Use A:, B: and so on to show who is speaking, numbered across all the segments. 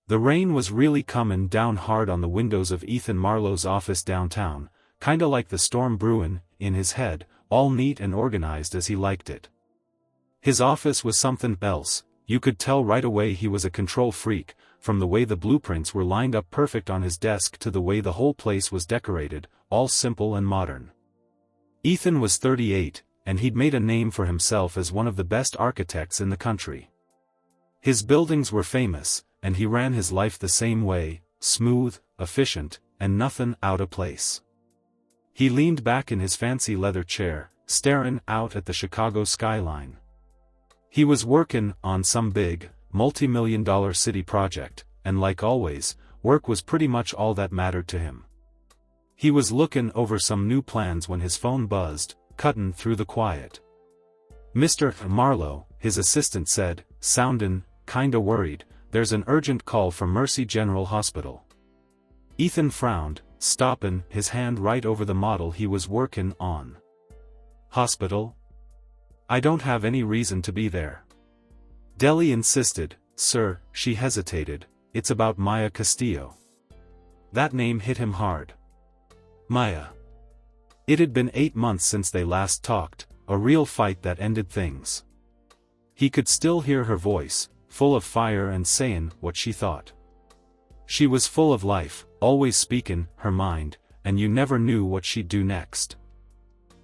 A: The rain was really comin' down hard on the windows of Ethan Marlowe's office downtown, kinda like the storm brewin' in his head, all neat and organized as he liked it. His office was something else. You could tell right away he was a control freak, from the way the blueprints were lined up perfect on his desk to the way the whole place was decorated, all simple and modern. Ethan was 38, and he'd made a name for himself as one of the best architects in the country. His buildings were famous, and he ran his life the same way, smooth, efficient, and nothin' out of place. He leaned back in his fancy leather chair, staring out at the Chicago skyline. He was working on some big, multi-million-dollar city project, and like always, work was pretty much all that mattered to him. He was looking over some new plans when his phone buzzed, cutting through the quiet. "Mr. Marlowe," his assistant said, sounding kinda worried, "there's an urgent call from Mercy General Hospital." Ethan frowned, stopping his hand right over the model he was working on. "Hospital? I don't have any reason to be there." Deli insisted. "Sir," she hesitated, "it's about Maya Castillo." That name hit him hard. Maya. It had been 8 months since they last talked, a real fight that ended things. He could still hear her voice, full of fire and saying what she thought. She was full of life, always speaking her mind, and you never knew what she'd do next.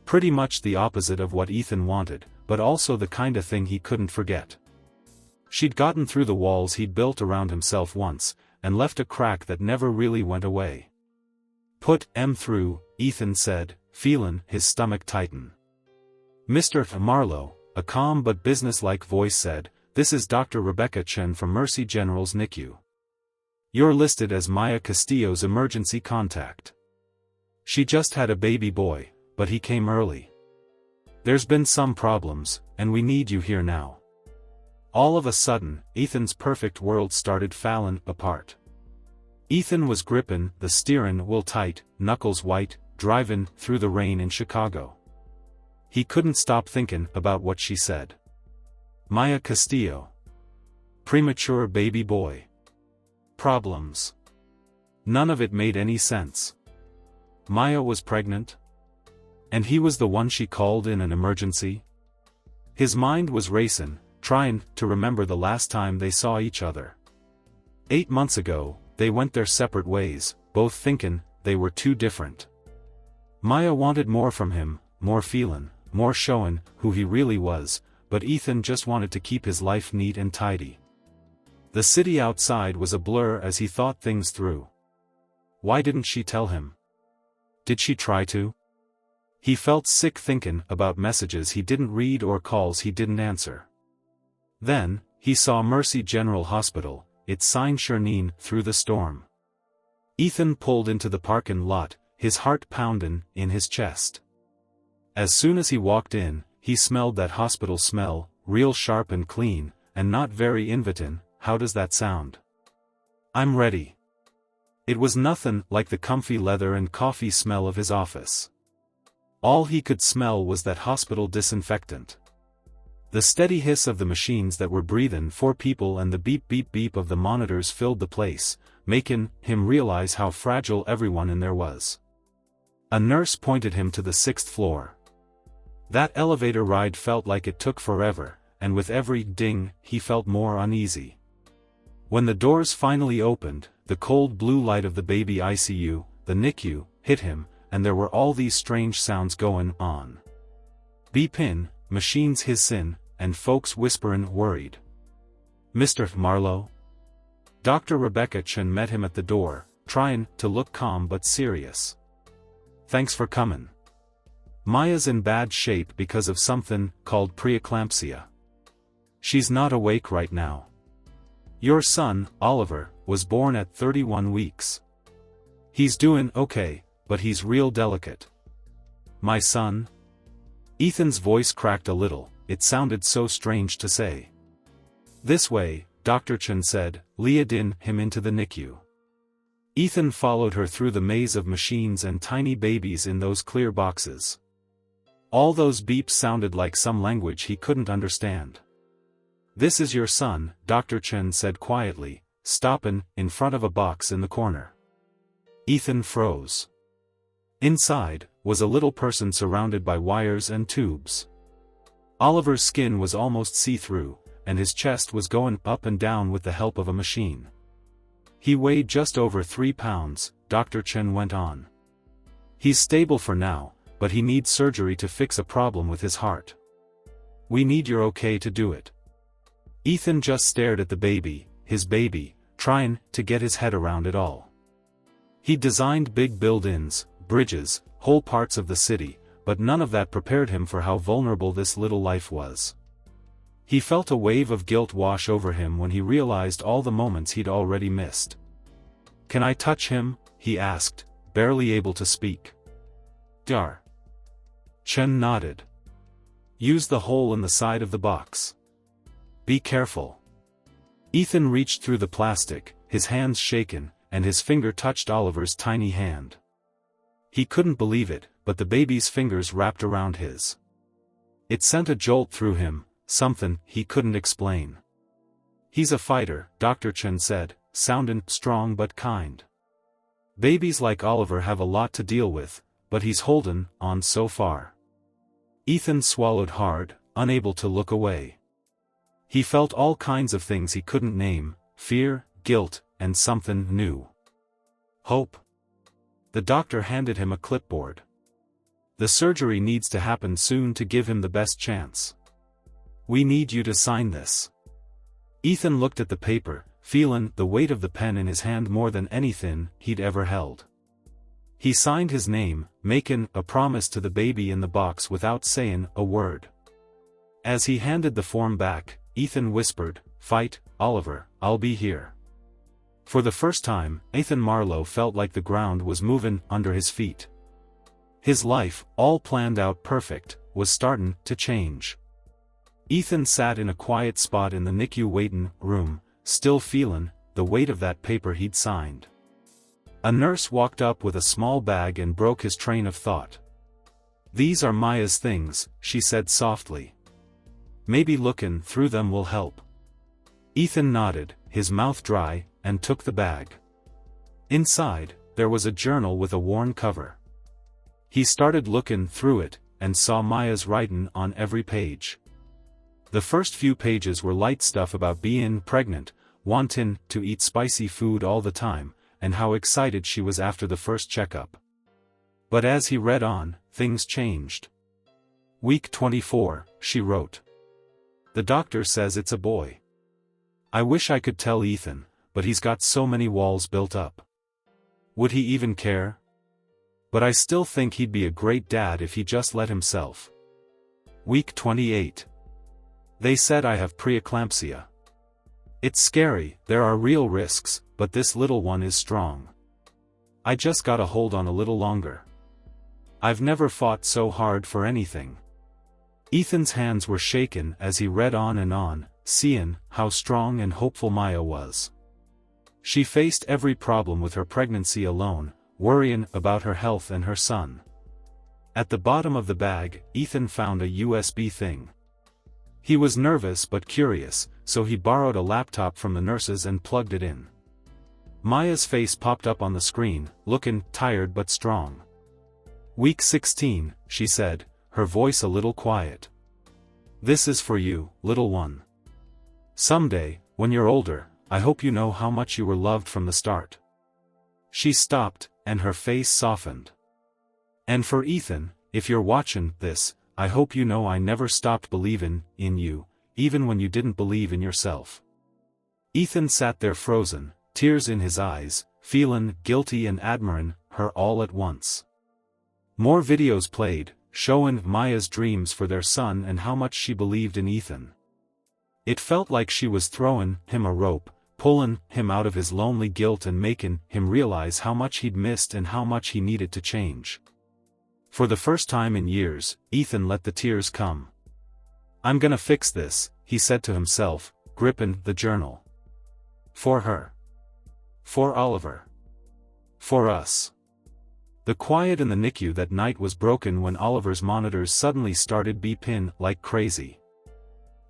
A: Pretty much the opposite of what Ethan wanted, but also the kinda thing he couldn't forget. She'd gotten through the walls he'd built around himself once, and left a crack that never really went away. "Put M through," Ethan said, feeling his stomach tighten. "Mr. Marlowe," a calm but businesslike voice said, "this is Dr. Rebecca Chen from Mercy General's NICU. You're listed as Maya Castillo's emergency contact. She just had a baby boy, but he came early. There's been some problems, and we need you here now." All of a sudden, Ethan's perfect world started falling apart. Ethan was gripping the steering wheel tight, knuckles white, driving through the rain in Chicago. He couldn't stop thinking about what she said. Maya Castillo. Premature baby boy. Problems. None of it made any sense. Maya was pregnant? And he was the one she called in an emergency? His mind was racing, trying to remember the last time they saw each other. 8 months ago, they went their separate ways, both thinking they were too different. Maya wanted more from him, more feeling, more showing who he really was, but Ethan just wanted to keep his life neat and tidy. The city outside was a blur as he thought things through. Why didn't she tell him? Did she try to? He felt sick thinking about messages he didn't read or calls he didn't answer. Then, he saw Mercy General Hospital, its sign shining through the storm. Ethan pulled into the parking lot, his heart pounding in his chest. As soon as he walked in, he smelled that hospital smell, real sharp and clean, and not very inviting. How does that sound? "I'm ready." It was nothing like the comfy leather and coffee smell of his office. All he could smell was that hospital disinfectant. The steady hiss of the machines that were breathing for people and the beep beep beep of the monitors filled the place, making him realize how fragile everyone in there was. A nurse pointed him to the 6th floor. That elevator ride felt like it took forever, and with every ding, he felt more uneasy. When the doors finally opened, the cold blue light of the baby ICU, the NICU, hit him, and there were all these strange sounds going on. Beepin', machines hissin', and folks whisperin' worried. "Mr. Marlowe?" Dr. Rebecca Chen met him at the door, trying to look calm but serious. "Thanks for comin'. Maya's in bad shape because of something called preeclampsia. She's not awake right now. Your son, Oliver, was born at 31 weeks. He's doing okay, but he's real delicate." "My son?" Ethan's voice cracked a little, it sounded so strange to say. "This way," Dr. Chen said, leading him into the NICU. Ethan followed her through the maze of machines and tiny babies in those clear boxes. All those beeps sounded like some language he couldn't understand. "This is your son," Dr. Chen said quietly, stoppin' in front of a box in the corner. Ethan froze. Inside was a little person surrounded by wires and tubes. Oliver's skin was almost see-through, and his chest was going up and down with the help of a machine. He weighed just over 3 pounds, Dr. Chen went on. He's stable for now, but he needs surgery to fix a problem with his heart. We need your okay to do it. Ethan just stared at the baby, his baby, trying to get his head around it all. He designed big build-ins, bridges, whole parts of the city, but none of that prepared him for how vulnerable this little life was. He felt a wave of guilt wash over him when he realized all the moments he'd already missed. "Can I touch him?" he asked, barely able to speak. "Dar." Chen nodded. "Use the hole in the side of the box. Be careful." Ethan reached through the plastic, his hands shaken, and his finger touched Oliver's tiny hand. He couldn't believe it, but the baby's fingers wrapped around his. It sent a jolt through him, something he couldn't explain. "He's a fighter," Dr. Chen said, sounding strong but kind. "Babies like Oliver have a lot to deal with, but he's holding on so far." Ethan swallowed hard, unable to look away. He felt all kinds of things he couldn't name: fear, guilt, and something new. Hope. The doctor handed him a clipboard. "The surgery needs to happen soon to give him the best chance. We need you to sign this." Ethan looked at the paper, feeling the weight of the pen in his hand more than anything he'd ever held. He signed his name, making a promise to the baby in the box without saying a word. As he handed the form back, Ethan whispered, "Fight, Oliver, I'll be here." For the first time, Ethan Marlowe felt like the ground was moving under his feet. His life, all planned out perfect, was starting to change. Ethan sat in a quiet spot in the NICU waiting room, still feeling the weight of that paper he'd signed. A nurse walked up with a small bag and broke his train of thought. "These are Maya's things," she said softly. "Maybe looking through them will help." Ethan nodded, his mouth dry, and took the bag. Inside, there was a journal with a worn cover. He started looking through it, and saw Maya's writing on every page. The first few pages were light stuff about being pregnant, wanting to eat spicy food all the time, and how excited she was after the first checkup. But as he read on, things changed. "Week 24, she wrote. "The doctor says it's a boy. I wish I could tell Ethan, but he's got so many walls built up. Would he even care? But I still think he'd be a great dad if he just let himself. Week 28. They said I have preeclampsia. It's scary, there are real risks, but this little one is strong. I just gotta hold on a little longer. I've never fought so hard for anything." Ethan's hands were shaken as he read on, seeing how strong and hopeful Maya was. She faced every problem with her pregnancy alone, worrying about her health and her son. At the bottom of the bag, Ethan found a USB thing. He was nervous but curious, so he borrowed a laptop from the nurses and plugged it in. Maya's face popped up on the screen, looking tired but strong. "Week 16, she said, her voice a little quiet. "This is for you, little one. Someday, when you're older, I hope you know how much you were loved from the start." She stopped, and her face softened. "And for Ethan, if you're watching this, I hope you know I never stopped believing in you, even when you didn't believe in yourself." Ethan sat there frozen, tears in his eyes, feeling guilty and admiring her all at once. More videos played, showing Maya's dreams for their son and how much she believed in Ethan. It felt like she was throwing him a rope, pulling him out of his lonely guilt and making him realize how much he'd missed and how much he needed to change. For the first time in years, Ethan let the tears come. "I'm gonna fix this," he said to himself, gripping the journal. "For her. For Oliver. For us." The quiet in the NICU that night was broken when Oliver's monitors suddenly started beeping like crazy.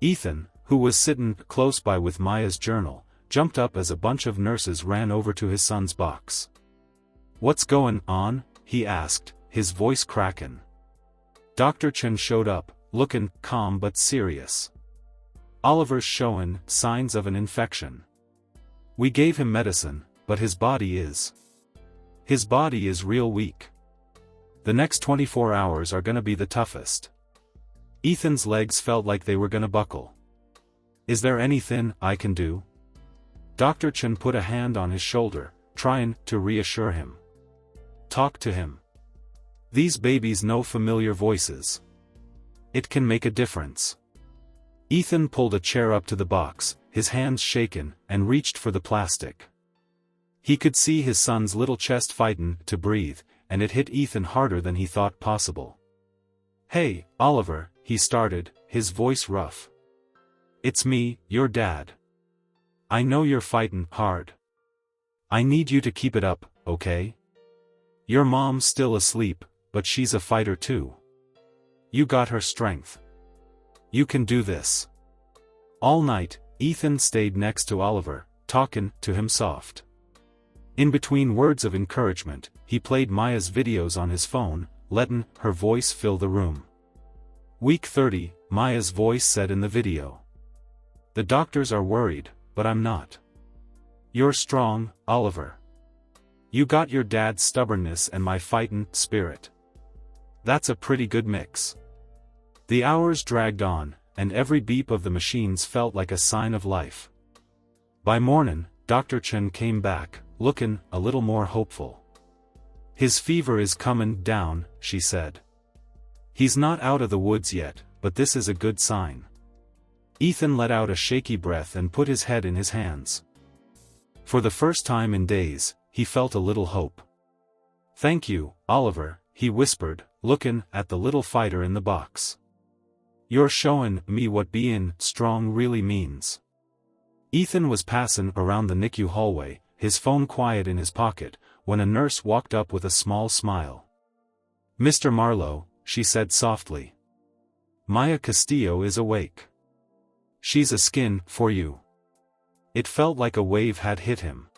A: Ethan, who was sitting close by with Maya's journal, jumped up as a bunch of nurses ran over to his son's box. "What's going on?" he asked, his voice cracking. Dr. Chen showed up, looking calm but serious. "Oliver's showing signs of an infection. We gave him medicine, but his body is real weak. The next 24 hours are gonna be the toughest." Ethan's legs felt like they were gonna buckle. "Is there anything I can do?" Dr. Chen put a hand on his shoulder, trying to reassure him. "Talk to him. These babies know familiar voices. It can make a difference." Ethan pulled a chair up to the box, his hands shaken, and reached for the plastic. He could see his son's little chest fighting to breathe, and it hit Ethan harder than he thought possible. "Hey, Oliver," he started, his voice rough. "It's me, your dad. I know you're fighting hard. I need you to keep it up, okay? Your mom's still asleep, but she's a fighter too. You got her strength. You can do this." All night, Ethan stayed next to Oliver, talking to him soft. In between words of encouragement, he played Maya's videos on his phone, letting her voice fill the room. "Week 30, Maya's voice said in the video. The doctors are worried, but I'm not. You're strong, Oliver. You got your dad's stubbornness and my fightin' spirit. That's a pretty good mix." The hours dragged on, and every beep of the machines felt like a sign of life. By morning, Dr. Chen came back, looking a little more hopeful. "His fever is coming down," she said. "He's not out of the woods yet, but this is a good sign." Ethan let out a shaky breath and put his head in his hands. For the first time in days, he felt a little hope. "Thank you, Oliver," he whispered, looking at the little fighter in the box. "You're showing me what being strong really means." Ethan was passing around the NICU hallway, his phone quiet in his pocket, when a nurse walked up with a small smile. "Mr. Marlowe," she said softly. "Maya Castillo is awake. She's a skin for you." It felt like a wave had hit him.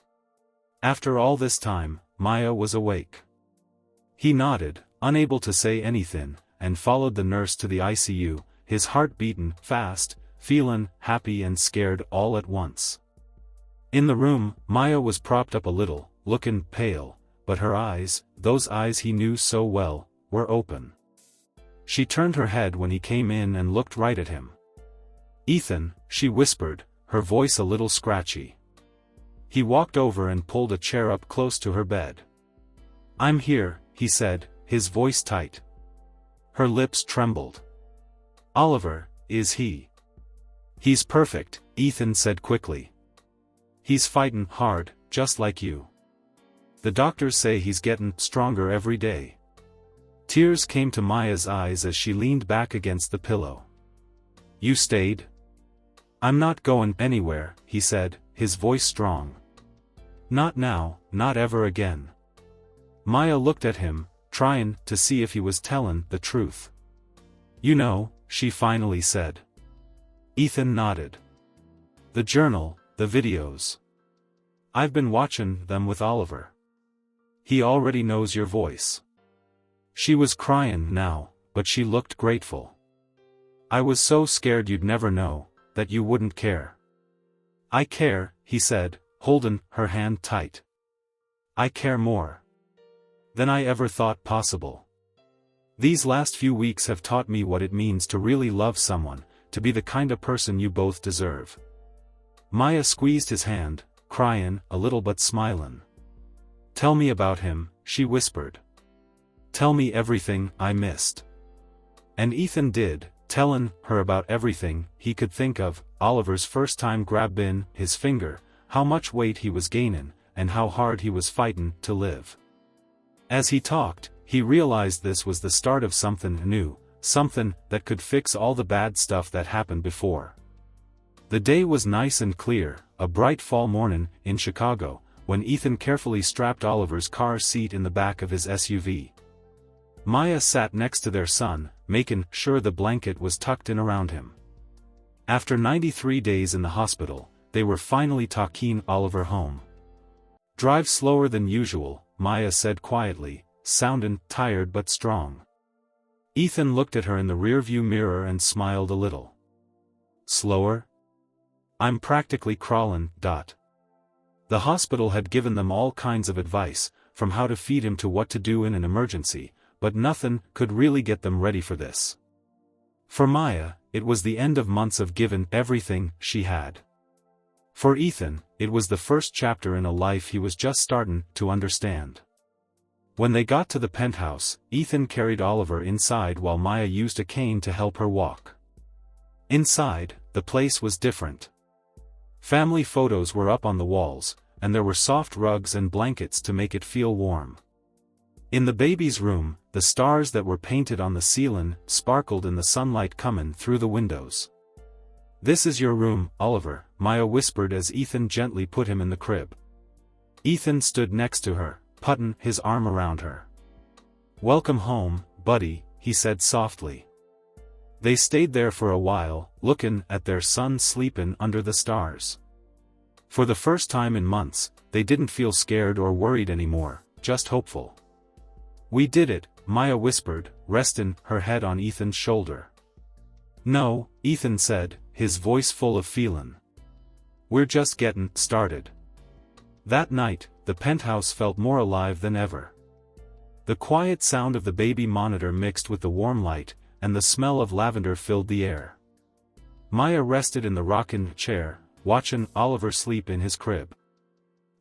A: After all this time, Maya was awake. He nodded, unable to say anything, and followed the nurse to the ICU, his heart beating fast, feeling happy and scared all at once. In the room, Maya was propped up a little, looking pale, but her eyes, those eyes he knew so well, were open. She turned her head when he came in and looked right at him. "Ethan," she whispered, her voice a little scratchy. He walked over and pulled a chair up close to her bed. "I'm here," he said, his voice tight. Her lips trembled. "Oliver, is he?" "He's perfect," Ethan said quickly. "He's fighting hard, just like you. The doctors say he's getting stronger every day." Tears came to Maya's eyes as she leaned back against the pillow. "You stayed?" "I'm not going anywhere," he said, his voice strong. "Not now, not ever again." Maya looked at him, trying to see if he was telling the truth. "You know," she finally said. Ethan nodded. "The journal, the videos. I've been watching them with Oliver. He already knows your voice." She was crying now, but she looked grateful. "I was so scared you'd never know, that you wouldn't care." "I care," he said, holding her hand tight. "I care more than I ever thought possible. These last few weeks have taught me what it means to really love someone, to be the kind of person you both deserve." Maya squeezed his hand, crying a little but smiling. "Tell me about him," she whispered. "Tell me everything I missed." And Ethan did, telling her about everything he could think of: Oliver's first time grabbing his finger, how much weight he was gaining, and how hard he was fighting to live. As he talked, he realized this was the start of something new, something that could fix all the bad stuff that happened before. The day was nice and clear, a bright fall morning in Chicago, when Ethan carefully strapped Oliver's car seat in the back of his SUV. Maya sat next to their son, making sure the blanket was tucked in around him. After 93 days in the hospital, they were finally taking Oliver home. "Drive slower than usual," Maya said quietly, sounding tired but strong. Ethan looked at her in the rearview mirror and smiled a little. "Slower? I'm practically crawling." The hospital had given them all kinds of advice, from how to feed him to what to do in an emergency, but nothing could really get them ready for this. For Maya, it was the end of months of giving everything she had. For Ethan, it was the first chapter in a life he was just starting to understand. When they got to the penthouse, Ethan carried Oliver inside while Maya used a cane to help her walk. Inside, the place was different. Family photos were up on the walls, and there were soft rugs and blankets to make it feel warm. In the baby's room, the stars that were painted on the ceiling sparkled in the sunlight coming through the windows. "This is your room, Oliver," Maya whispered as Ethan gently put him in the crib. Ethan stood next to her, putting his arm around her. "Welcome home, buddy," he said softly. They stayed there for a while, looking at their son sleeping under the stars. For the first time in months, they didn't feel scared or worried anymore, just hopeful. "We did it," Maya whispered, resting her head on Ethan's shoulder. "No," Ethan said, his voice full of feeling. "We're just getting started." That night, the penthouse felt more alive than ever. The quiet sound of the baby monitor mixed with the warm light, and the smell of lavender filled the air. Maya rested in the rocking chair, watching Oliver sleep in his crib.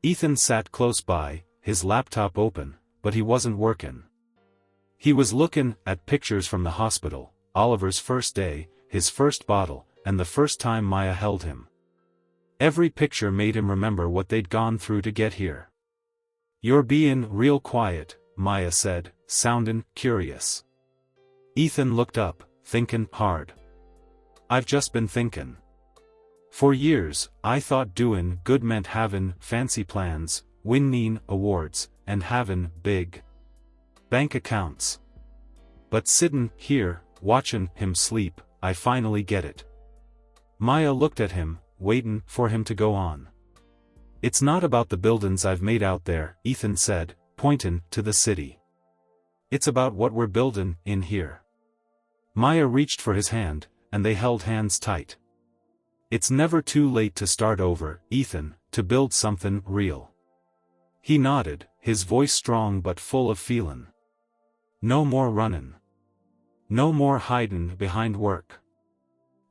A: Ethan sat close by, his laptop open, but he wasn't working. He was looking at pictures from the hospital, Oliver's first day, his first bottle, and the first time Maya held him. Every picture made him remember what they'd gone through to get here. "You're being real quiet," Maya said, sounding curious. Ethan looked up, thinking hard. "I've just been thinking. For years, I thought doing good meant having fancy plans, winning awards, and having big bank accounts. But sitting here, watching him sleep, I finally get it." Maya looked at him, waiting for him to go on. "It's not about the buildings I've made out there," Ethan said, pointing to the city. "It's about what we're building in here." Maya reached for his hand, and they held hands tight. "It's never too late to start over, Ethan, to build something real." He nodded, his voice strong but full of feeling. "No more running. No more hiding behind work.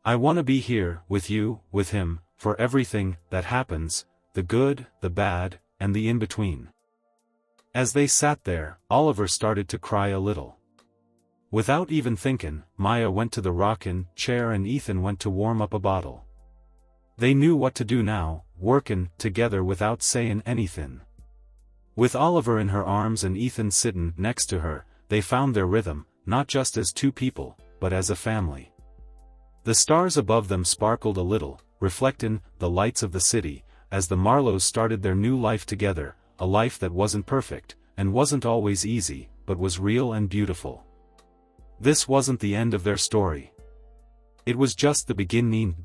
A: I want to be here, with you, with him, for everything that happens, the good, the bad, and the in-between." As they sat there, Oliver started to cry a little. Without even thinking, Maya went to the rocking chair and Ethan went to warm up a bottle. They knew what to do now, working together without saying anything. With Oliver in her arms and Ethan sitting next to her, they found their rhythm, not just as two people, but as a family. The stars above them sparkled a little, reflecting the lights of the city, as the Marlowes started their new life together, a life that wasn't perfect, and wasn't always easy, but was real and beautiful. This wasn't the end of their story. It was just the beginning.